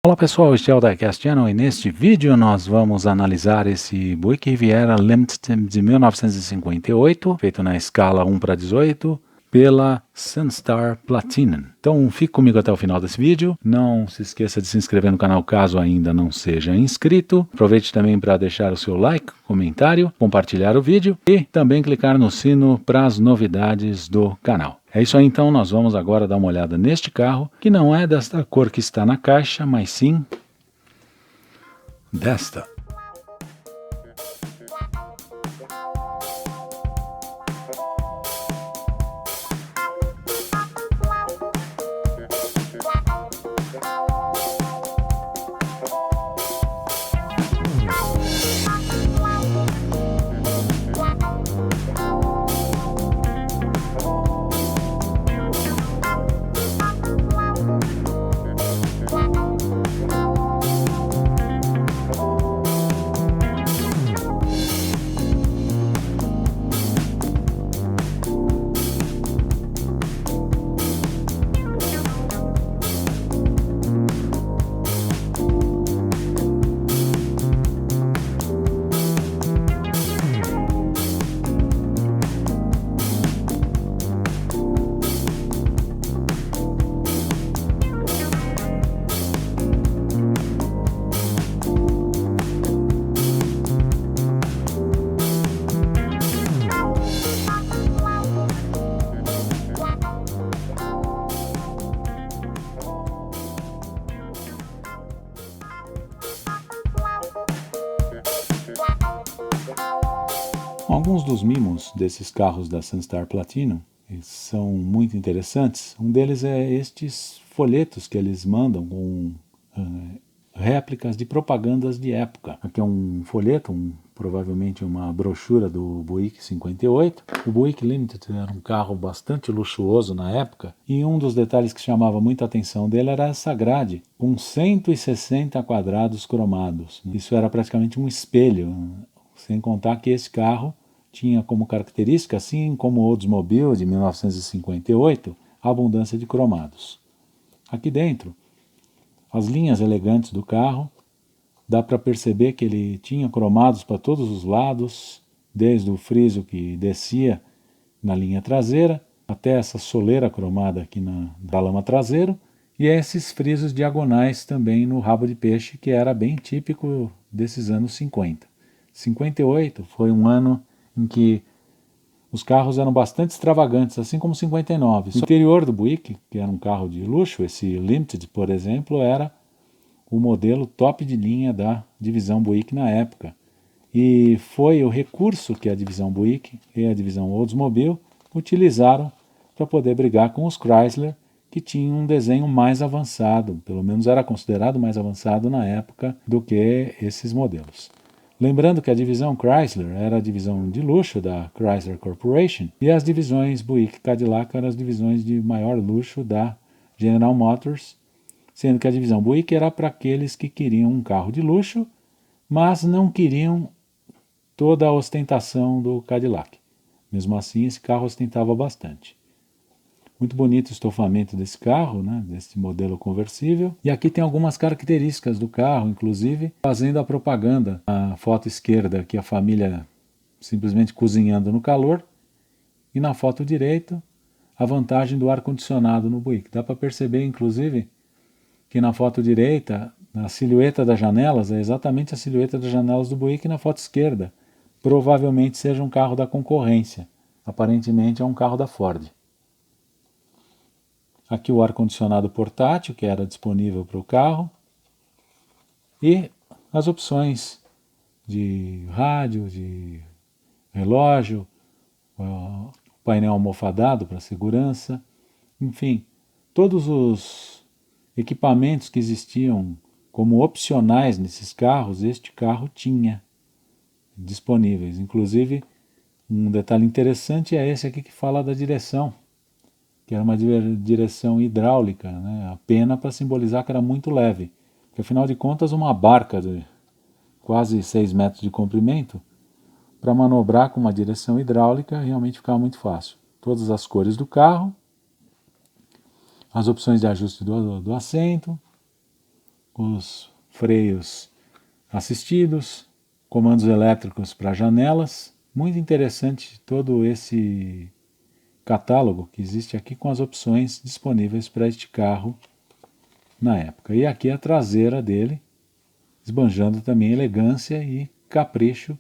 Olá pessoal, este é o Diecast Channel e neste vídeo nós vamos analisar esse Buick Riviera Limited de 1958, feito na escala 1:18, pela Sunstar Platinum. Então fique comigo até o final desse vídeo, não se esqueça de se inscrever no canal caso ainda não seja inscrito, aproveite também para deixar o seu like, comentário, compartilhar o vídeo e também clicar no sino para as novidades do canal. É isso aí então, nós vamos agora dar uma olhada neste carro, que não é desta cor que está na caixa, mas sim desta. Alguns dos mimos desses carros da Sunstar Platinum são muito interessantes. Um deles é estes folhetos que eles mandam com réplicas de propagandas de época. Aqui é um folheto, provavelmente uma brochura do Buick 58. O Buick Limited era um carro bastante luxuoso na época e um dos detalhes que chamava muita atenção dele era essa grade com 160 quadrados cromados. Isso era praticamente um espelho, sem contar que esse carro tinha como característica, assim como o Oldsmobile de 1958, a abundância de cromados. Aqui dentro, as linhas elegantes do carro, dá para perceber que ele tinha cromados para todos os lados, desde o friso que descia na linha traseira, até essa soleira cromada aqui da lama traseira, e esses frisos diagonais também no rabo de peixe, que era bem típico desses anos 50. 58 foi um ano em que os carros eram bastante extravagantes, assim como 59. O interior do Buick, que era um carro de luxo, esse Limited, por exemplo, era o modelo top de linha da divisão Buick na época. E foi o recurso que a divisão Buick e a divisão Oldsmobile utilizaram para poder brigar com os Chrysler, que tinham um desenho mais avançado, pelo menos era considerado mais avançado na época do que esses modelos. Lembrando que a divisão Chrysler era a divisão de luxo da Chrysler Corporation e as divisões Buick e Cadillac eram as divisões de maior luxo da General Motors, sendo que a divisão Buick era para aqueles que queriam um carro de luxo, mas não queriam toda a ostentação do Cadillac. Mesmo assim, esse carro ostentava bastante. Muito bonito o estofamento desse carro, né, desse modelo conversível. E aqui tem algumas características do carro, inclusive fazendo a propaganda. Na foto esquerda, aqui a família simplesmente cozinhando no calor. E na foto direita, a vantagem do ar-condicionado no Buick. Dá para perceber, inclusive, que na foto direita, a silhueta das janelas é exatamente a silhueta das janelas do Buick na foto esquerda. Provavelmente seja um carro da concorrência. Aparentemente é um carro da Ford. Aqui o ar-condicionado portátil, que era disponível para o carro. E as opções de rádio, de relógio, o painel almofadado para segurança. Enfim, todos os equipamentos que existiam como opcionais nesses carros, este carro tinha disponíveis. Inclusive, um detalhe interessante é esse aqui que fala da direção, que era uma direção hidráulica, né? A pena para simbolizar que era muito leve. Porque, afinal de contas, uma barca de quase 6 metros de comprimento, para manobrar com uma direção hidráulica, realmente ficava muito fácil. Todas as cores do carro, as opções de ajuste do assento, os freios assistidos, comandos elétricos para janelas. Muito interessante todo esse catálogo que existe aqui com as opções disponíveis para este carro na época. E aqui a traseira dele, esbanjando também elegância e capricho,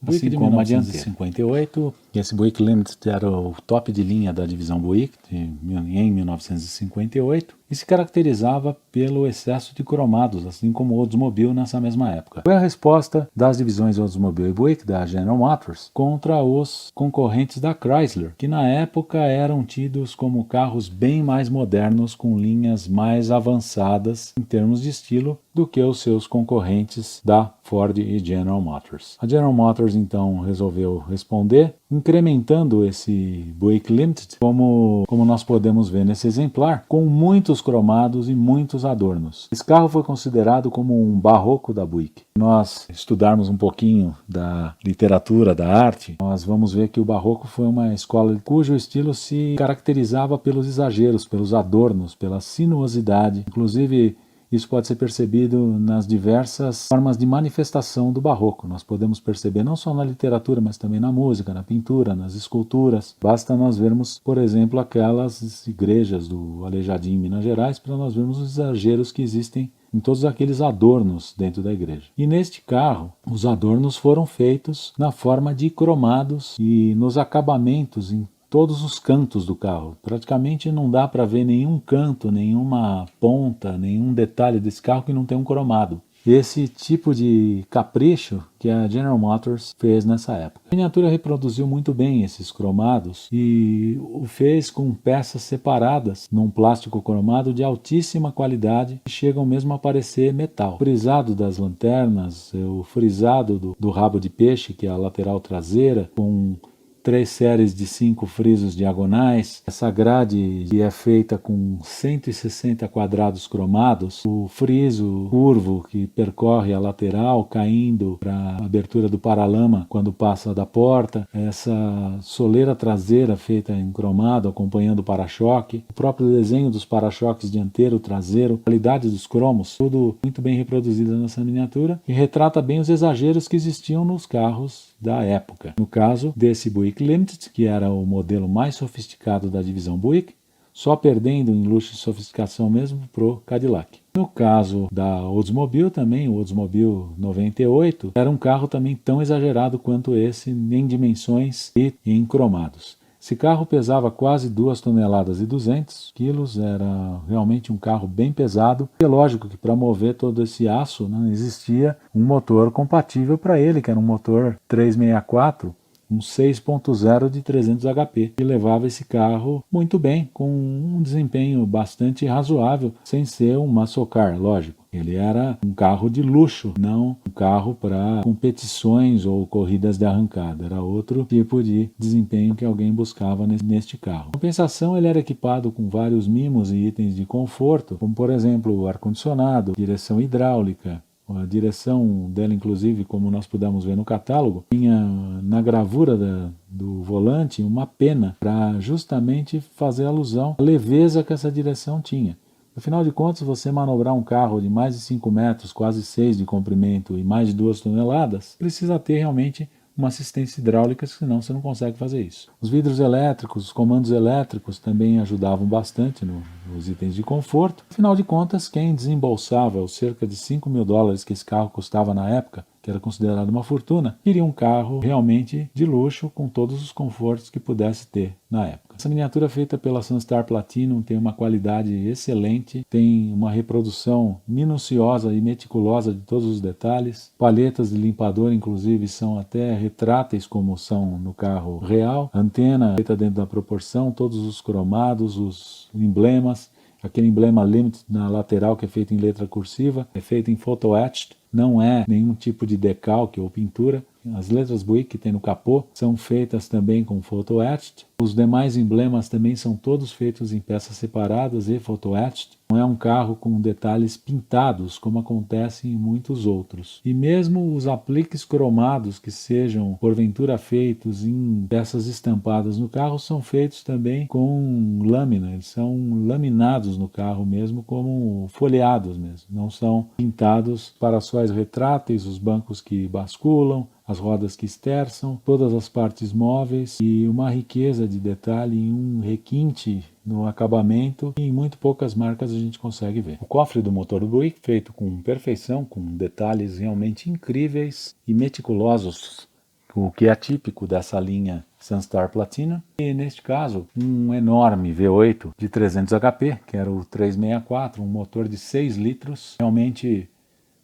assim como a dianteira. 1958, esse Buick Limited era o top de linha da divisão Buick em 1958 e se caracterizava pelo excesso de cromados, assim como o Oldsmobile nessa mesma época. Foi a resposta das divisões Oldsmobile e Buick da General Motors contra os concorrentes da Chrysler, que na época eram tidos como carros bem mais modernos, com linhas mais avançadas em termos de estilo do que os seus concorrentes da Ford e General Motors. A General Motors então resolveu responder, incrementando esse Buick Limited, como nós podemos ver nesse exemplar, com muitos cromados e muitos adornos. Esse carro foi considerado como um barroco da Buick. Se nós estudarmos um pouquinho da literatura, da arte, nós vamos ver que o barroco foi uma escola cujo estilo se caracterizava pelos exageros, pelos adornos, pela sinuosidade, inclusive. Isso pode ser percebido nas diversas formas de manifestação do barroco. Nós podemos perceber não só na literatura, mas também na música, na pintura, nas esculturas. Basta nós vermos, por exemplo, aquelas igrejas do Aleijadinho, em Minas Gerais, para nós vermos os exageros que existem em todos aqueles adornos dentro da igreja. E neste carro, os adornos foram feitos na forma de cromados e nos acabamentos em todos os cantos do carro. Praticamente não dá para ver nenhum canto, nenhuma ponta, nenhum detalhe desse carro que não tem um cromado. Esse tipo de capricho que a General Motors fez nessa época. A miniatura reproduziu muito bem esses cromados e o fez com peças separadas num plástico cromado de altíssima qualidade que chegam mesmo a parecer metal. O frisado das lanternas, o frisado do rabo de peixe, que é a lateral traseira, com 3 séries de 5 frisos diagonais, essa grade que é feita com 160 quadrados cromados, o friso curvo que percorre a lateral, caindo para a abertura do paralama quando passa da porta, essa soleira traseira feita em cromado acompanhando o para-choque, o próprio desenho dos para-choques dianteiro, traseiro, a qualidade dos cromos, tudo muito bem reproduzido nessa miniatura e retrata bem os exageros que existiam nos carros da época. No caso desse Buick Limited, que era o modelo mais sofisticado da divisão Buick, só perdendo em luxo e sofisticação mesmo pro Cadillac. No caso da Oldsmobile também, o Oldsmobile 98, era um carro também tão exagerado quanto esse em dimensões e em cromados. Esse carro pesava quase 2 toneladas e 200 quilos, era realmente um carro bem pesado. É lógico que para mover todo esse aço não existia um motor compatível para ele, que era um motor 364, um 6.0 de 300 HP, que levava esse carro muito bem, com um desempenho bastante razoável, sem ser um muscle car, lógico. Ele era um carro de luxo, não um carro para competições ou corridas de arrancada. Era outro tipo de desempenho que alguém buscava neste carro. Em compensação, ele era equipado com vários mimos e itens de conforto, como por exemplo o ar-condicionado, direção hidráulica. A direção dela, inclusive, como nós pudemos ver no catálogo, tinha na gravura do volante uma pena para justamente fazer alusão à leveza que essa direção tinha. Afinal de contas, você manobrar um carro de mais de 5 metros, quase 6 de comprimento e mais de 2 toneladas, precisa ter realmente uma assistência hidráulica, senão você não consegue fazer isso. Os vidros elétricos, os comandos elétricos também ajudavam bastante nos itens de conforto. Afinal de contas, quem desembolsava os cerca de $5.000 que esse carro custava na época, que era considerado uma fortuna, queria um carro realmente de luxo, com todos os confortos que pudesse ter na época. Essa miniatura feita pela Sunstar Platinum tem uma qualidade excelente, tem uma reprodução minuciosa e meticulosa de todos os detalhes. Palhetas de limpador, inclusive, são até retráteis, como são no carro real. Antena feita dentro da proporção, todos os cromados, os emblemas. Aquele emblema Limited na lateral que é feito em letra cursiva, é feito em photo etched, não é nenhum tipo de decalque ou pintura. As letras Buick que tem no capô são feitas também com photo-etched. Os demais emblemas também são todos feitos em peças separadas e photo-etched. Não é um carro com detalhes pintados, como acontece em muitos outros. E mesmo os apliques cromados que sejam, porventura, feitos em peças estampadas no carro, são feitos também com lâmina. Eles são laminados no carro mesmo, como folheados mesmo. Não são pintados. Paraçóis retráteis, os bancos que basculam, as rodas que esterçam, todas as partes móveis e uma riqueza de detalhe em um requinte no acabamento que em muito poucas marcas a gente consegue ver. O cofre do motor do Buick feito com perfeição, com detalhes realmente incríveis e meticulosos, o que é típico dessa linha Sunstar Platina. E neste caso, um enorme V8 de 300 HP, que era o 364, um motor de 6 litros, realmente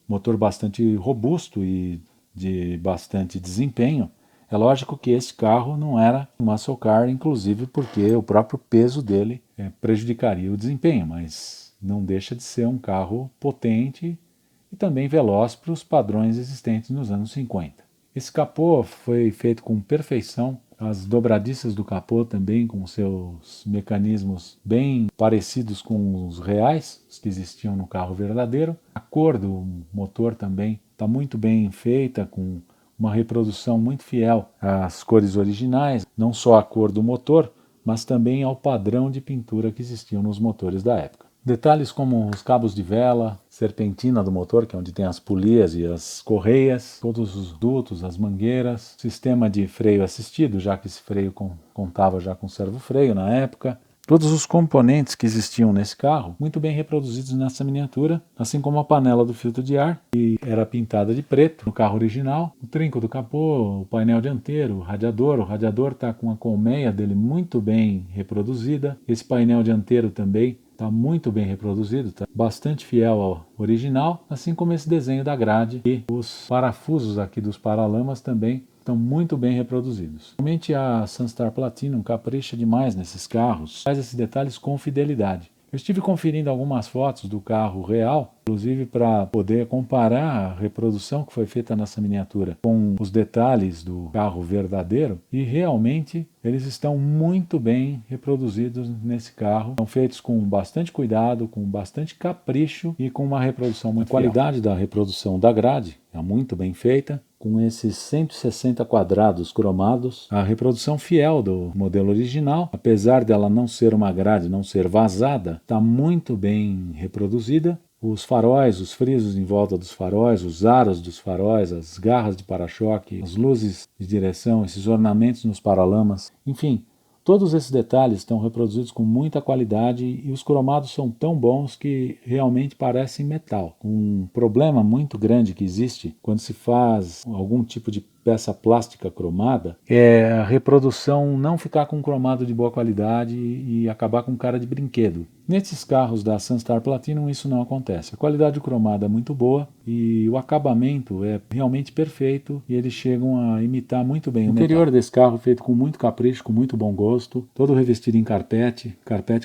motor bastante robusto e de bastante desempenho. É lógico que esse carro não era um muscle car, inclusive porque o próprio peso dele prejudicaria o desempenho, mas não deixa de ser um carro potente e também veloz para os padrões existentes nos anos 50. Esse capô foi feito com perfeição, as dobradiças do capô também com seus mecanismos bem parecidos com os reais, os que existiam no carro verdadeiro. A cor do motor também está muito bem feita, com uma reprodução muito fiel às cores originais, não só a cor do motor, mas também ao padrão de pintura que existiam nos motores da época. Detalhes como os cabos de vela, serpentina do motor, que é onde tem as polias e as correias, todos os dutos, as mangueiras, sistema de freio assistido, já que esse freio contava já com servo-freio na época. Todos os componentes que existiam nesse carro, muito bem reproduzidos nessa miniatura, assim como a panela do filtro de ar, que era pintada de preto no carro original, o trinco do capô, o painel dianteiro, o radiador está com a colmeia dele muito bem reproduzida, esse painel dianteiro também está muito bem reproduzido, está bastante fiel ao original, assim como esse desenho da grade e os parafusos aqui dos paralamas também estão muito bem reproduzidos. Realmente a Sunstar Platinum capricha demais nesses carros, faz esses detalhes com fidelidade. Eu estive conferindo algumas fotos do carro real, inclusive para poder comparar a reprodução que foi feita nessa miniatura com os detalhes do carro verdadeiro, e realmente eles estão muito bem reproduzidos nesse carro. São feitos com bastante cuidado, com bastante capricho e com uma reprodução muito fiel. A qualidade da reprodução da grade é muito bem feita, com esses 160 quadrados cromados, a reprodução fiel do modelo original, apesar dela não ser uma grade, não ser vazada, está muito bem reproduzida. Os faróis, os frisos em volta dos faróis, os aros dos faróis, as garras de para-choque, as luzes de direção, esses ornamentos nos paralamas, enfim, todos esses detalhes estão reproduzidos com muita qualidade e os cromados são tão bons que realmente parecem metal. Um problema muito grande que existe quando se faz algum tipo de peça plástica cromada é a reprodução não ficar com um cromado de boa qualidade e acabar com cara de brinquedo. Nesses carros da Sunstar Platinum isso não acontece. A qualidade do cromado é muito boa e o acabamento é realmente perfeito e eles chegam a imitar muito bem o interior desse carro, feito com muito capricho, com muito bom gosto, todo revestido em carpete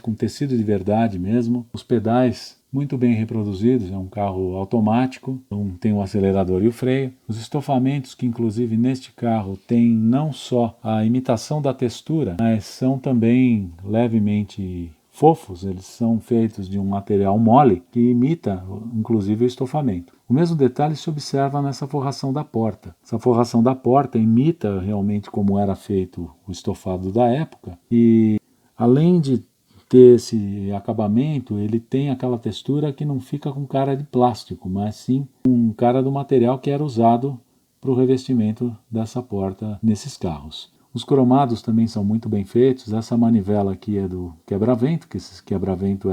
com tecido de verdade mesmo. Os pedais muito bem reproduzidos, é um carro automático, então tem o acelerador e o freio. Os estofamentos, que inclusive neste carro tem não só a imitação da textura, mas são também levemente fofos, eles são feitos de um material mole que imita inclusive o estofamento. O mesmo detalhe se observa nessa forração da porta. Essa forração da porta imita realmente como era feito o estofado da época e além de ter esse acabamento, ele tem aquela textura que não fica com cara de plástico, mas sim com cara do material que era usado para o revestimento dessa porta nesses carros. Os cromados também são muito bem feitos. Essa manivela aqui é do quebra-vento, que esse quebra-vento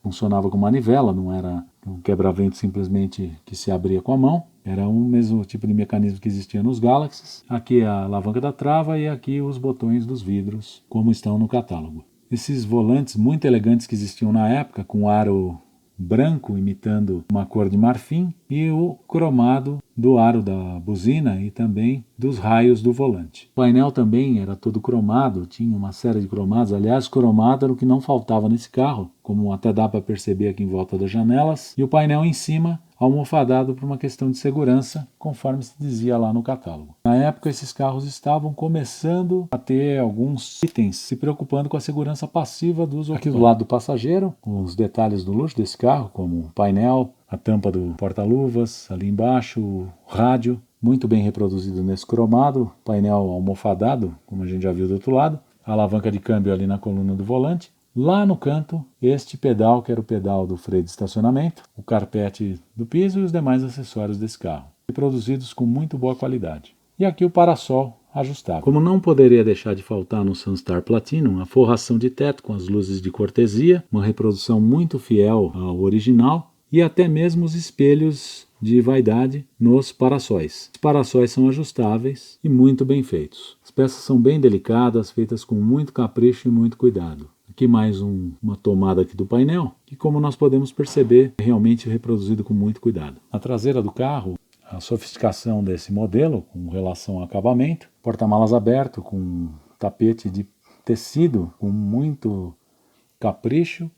funcionava com manivela, não era um quebra-vento simplesmente que se abria com a mão. Era o mesmo tipo de mecanismo que existia nos Galaxies. Aqui é a alavanca da trava e aqui os botões dos vidros, como estão no catálogo. Esses volantes muito elegantes que existiam na época, com aro branco imitando uma cor de marfim e o cromado do aro da buzina e também dos raios do volante. O painel também era todo cromado, tinha uma série de cromados. Aliás, cromado era o que não faltava nesse carro. como até dá para perceber aqui em volta das janelas, e o painel em cima almofadado por uma questão de segurança, conforme se dizia lá no catálogo. Na época, esses carros estavam começando a ter alguns itens se preocupando com a segurança passiva dos ocupantes. Aqui do lado do passageiro, os detalhes do luxo desse carro, como o painel, a tampa do porta-luvas, ali embaixo, o rádio, muito bem reproduzido nesse cromado, painel almofadado, como a gente já viu do outro lado, a alavanca de câmbio ali na coluna do volante. Lá no canto, este pedal, que era o pedal do freio de estacionamento, o carpete do piso e os demais acessórios desse carro, produzidos com muito boa qualidade. E aqui o parasol ajustável. Como não poderia deixar de faltar no Sunstar Platinum, a forração de teto com as luzes de cortesia, uma reprodução muito fiel ao original e até mesmo os espelhos de vaidade nos parassóis. Os parassóis são ajustáveis e muito bem feitos. As peças são bem delicadas, feitas com muito capricho e muito cuidado. Aqui mais uma tomada aqui do painel, que como nós podemos perceber, é realmente reproduzido com muito cuidado. Na traseira do carro, a sofisticação desse modelo com relação ao acabamento, porta-malas aberto com tapete de tecido com muito capricho,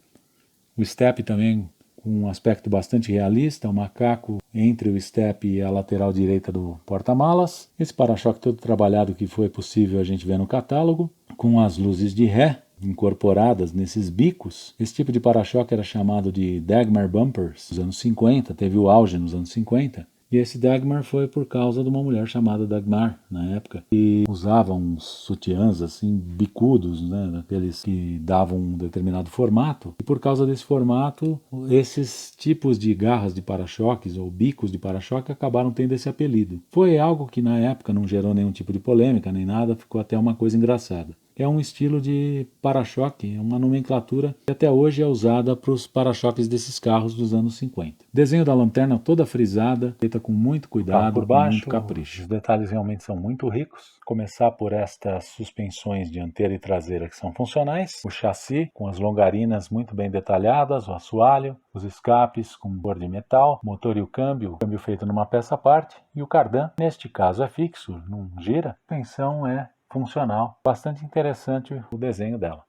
o step também com um aspecto bastante realista, um macaco entre o step e a lateral direita do porta-malas, esse para-choque todo trabalhado que foi possível a gente ver no catálogo, com as luzes de ré incorporadas nesses bicos. Esse tipo de para-choque era chamado de Dagmar Bumpers nos anos 50, teve o auge nos anos 50. E esse Dagmar foi por causa de uma mulher chamada Dagmar, na época, que usava uns sutiãs assim, bicudos, né, daqueles que davam um determinado formato. E por causa desse formato, esses tipos de garras de para-choques ou bicos de para-choque acabaram tendo esse apelido. Foi algo que na época não gerou nenhum tipo de polêmica nem nada, ficou até uma coisa engraçada. É um estilo de para-choque, é uma nomenclatura que até hoje é usada para os para-choques desses carros dos anos 50. Desenho da lanterna toda frisada, feita com muito cuidado, por baixo, com muito capricho. Os detalhes realmente são muito ricos. Começar por estas suspensões dianteira e traseira que são funcionais, o chassi com as longarinas muito bem detalhadas, o assoalho, os escapes com cor de metal, o motor e o câmbio feito numa peça à parte, e o cardan, neste caso é fixo, não gira, a suspensão é funcional. Bastante interessante o desenho dela.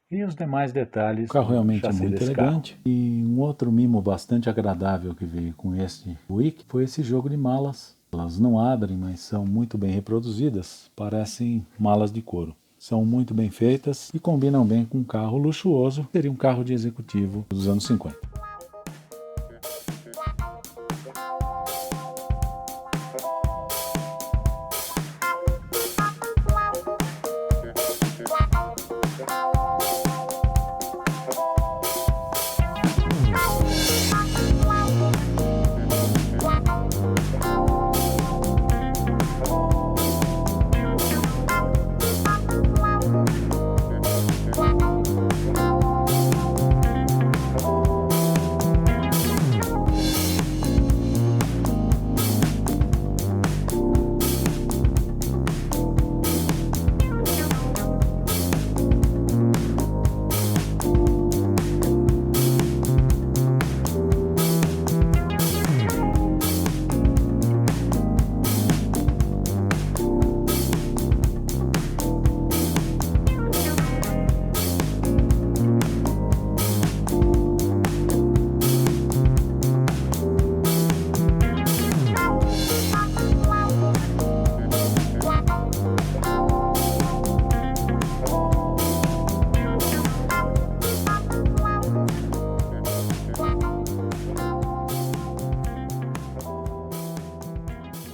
E os demais detalhes. O carro realmente é muito elegante. Carro. E um outro mimo bastante agradável que veio com este Buick foi esse jogo de malas. Elas não abrem, mas são muito bem reproduzidas. Parecem malas de couro. São muito bem feitas e combinam bem com um carro luxuoso. Seria um carro de executivo dos anos 50.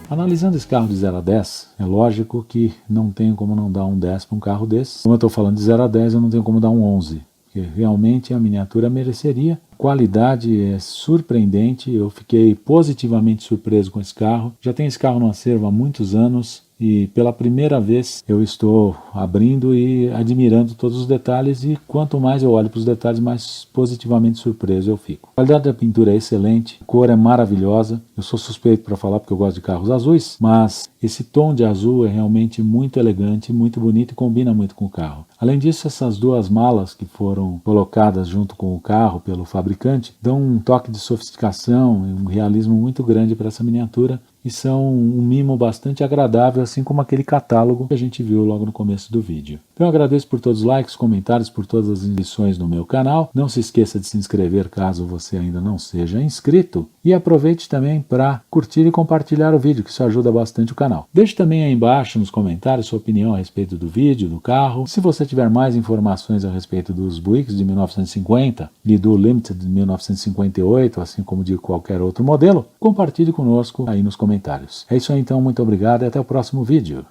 Analisando esse carro de 0 a 10, é lógico que não tenho como não dar um 10 para um carro desse. Como eu estou falando de 0 a 10, eu não tenho como dar um 11, porque realmente a miniatura mereceria. A qualidade é surpreendente, eu fiquei positivamente surpreso com esse carro. Já tenho esse carro no acervo há muitos anos e pela primeira vez eu estou abrindo e admirando todos os detalhes, e quanto mais eu olho para os detalhes, mais positivamente surpreso eu fico. A qualidade da pintura é excelente, a cor é maravilhosa. Eu sou suspeito para falar porque eu gosto de carros azuis, mas esse tom de azul é realmente muito elegante, muito bonito e combina muito com o carro. Além disso, essas duas malas que foram colocadas junto com o carro pelo fabricante dão um toque de sofisticação e um realismo muito grande para essa miniatura, e são um mimo bastante agradável, assim como aquele catálogo que a gente viu logo no começo do vídeo. Então eu agradeço por todos os likes, comentários, por todas as inscrições no meu canal. Não se esqueça de se inscrever caso você ainda não seja inscrito. E aproveite também para curtir e compartilhar o vídeo, que isso ajuda bastante o canal. Deixe também aí embaixo nos comentários sua opinião a respeito do vídeo, do carro. Se você tiver mais informações a respeito dos Buicks de 1950 e do Limited de 1958, assim como de qualquer outro modelo, compartilhe conosco aí nos comentários. É isso aí então, muito obrigado e até o próximo vídeo.